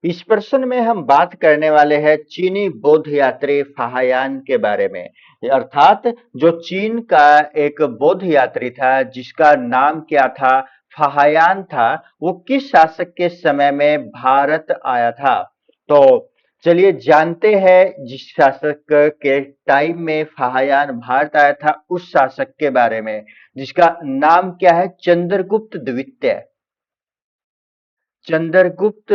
इस प्रश्न में हम बात करने वाले हैं चीनी बौद्ध यात्री फाहियान के बारे में। अर्थात जो चीन का एक बौद्ध यात्री था जिसका नाम क्या था, फाहियान था, वो किस शासक के समय में भारत आया था। तो चलिए जानते हैं जिस शासक के टाइम में फाहियान भारत आया था उस शासक के बारे में, जिसका नाम क्या है, चंद्रगुप्त द्वितीय। चंद्रगुप्त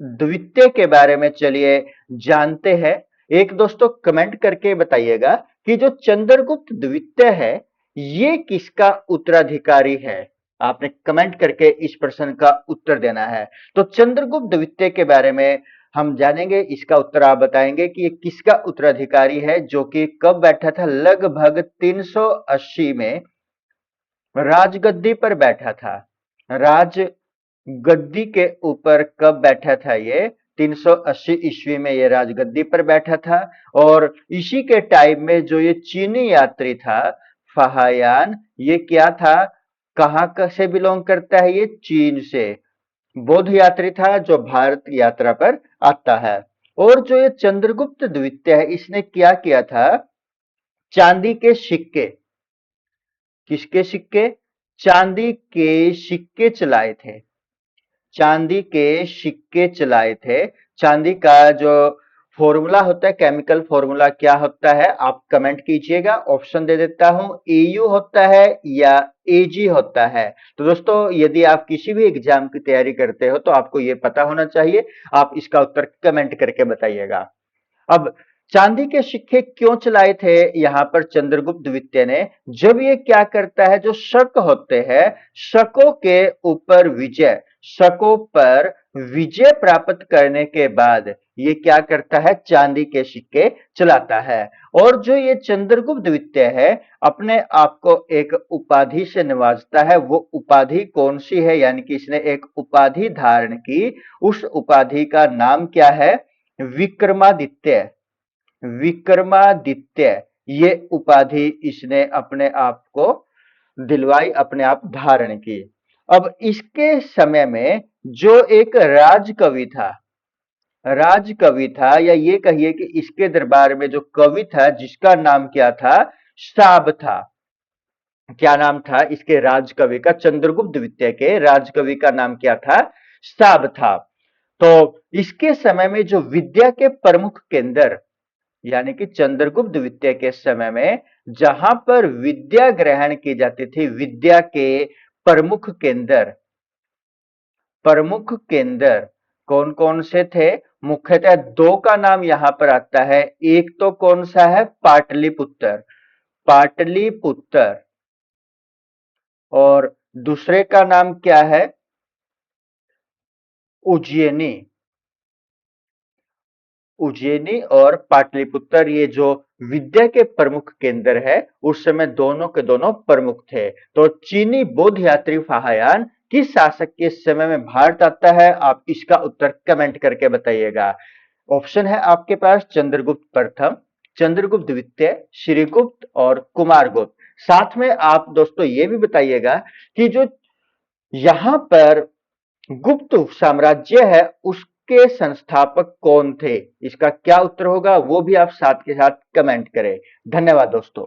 द्वितीय के बारे में चलिए जानते हैं। एक दोस्तों कमेंट करके बताइएगा कि जो चंद्रगुप्त द्वितीय है ये किसका उत्तराधिकारी है। आपने कमेंट करके इस प्रश्न का उत्तर देना है। तो चंद्रगुप्त द्वितीय के बारे में हम जानेंगे, इसका उत्तर आप बताएंगे कि ये किसका उत्तराधिकारी है, जो कि कब बैठा था, लगभग 380 में राजगद्दी पर बैठा था। राज गद्दी के ऊपर कब बैठा था ये, 380 ईस्वी में ये राजगद्दी पर बैठा था। और इसी के टाइम में जो ये चीनी यात्री था फाहियान, ये क्या था, कहाँ का से बिलोंग करता है, ये चीन से बौद्ध यात्री था जो भारत यात्रा पर आता है। और जो ये चंद्रगुप्त द्वितीय है इसने क्या किया था, चांदी के सिक्के, किसके सिक्के, चांदी के सिक्के चलाए थे। चांदी के सिक्के चलाए थे। चांदी का जो फॉर्मूला होता है, केमिकल फॉर्मूला क्या होता है, आप कमेंट कीजिएगा। ऑप्शन दे देता हूं, एयू होता है या एजी होता है। तो दोस्तों यदि आप किसी भी एग्जाम की तैयारी करते हो तो आपको ये पता होना चाहिए। आप इसका उत्तर कमेंट करके बताइएगा। अब चांदी के सिक्के क्यों चलाए थे यहां पर चंद्रगुप्त द्वितीय ने, जब ये क्या करता है, जो शक होते हैं, शकों के ऊपर विजय, शकों पर विजय प्राप्त करने के बाद ये क्या करता है, चांदी के सिक्के चलाता है। और जो ये चंद्रगुप्त द्वितीय है अपने आप को एक उपाधि से नवाजता है। वो उपाधि कौन सी है, यानी कि इसने एक उपाधि धारण की, उस उपाधि का नाम क्या है, विक्रमादित्य। विक्रमादित्य ये उपाधि इसने अपने आप को दिलवाई, अपने आप धारण की। अब इसके समय में जो एक राजकवि था, राजकवि था, या ये कहिए कि इसके दरबार में जो कवि था जिसका नाम क्या था, साब था। क्या नाम था इसके राजकवि का, चंद्रगुप्त द्वितीय के राजकवि का नाम क्या था, साब था। तो इसके समय में जो विद्या के प्रमुख केंद्र, यानी कि चंद्रगुप्त द्वितीय के समय में जहां पर विद्या ग्रहण की जाती थी, विद्या के प्रमुख केंद्र, प्रमुख केंद्र कौन कौन से थे, मुख्यतः दो का नाम यहां पर आता है। एक तो कौन सा है, पाटलिपुत्र, पाटलिपुत्र। और दूसरे का नाम क्या है, उज्जैनी। उज्जैनी और पाटलिपुत्र ये जो विद्या के प्रमुख केंद्र है उस समय दोनों के दोनों प्रमुख थे। तो चीनी बौद्ध यात्री फाहियान किस शासक के समय में भारत आता है, आप इसका उत्तर कमेंट करके बताइएगा। ऑप्शन है आपके पास, चंद्रगुप्त प्रथम, चंद्रगुप्त द्वितीय, श्रीगुप्त और कुमारगुप्त। साथ में आप दोस्तों ये भी बताइएगा कि जो यहां पर गुप्त साम्राज्य है उसके संस्थापक कौन थे। इसका क्या उत्तर होगा वो भी आप साथ के साथ कमेंट करें। धन्यवाद दोस्तों।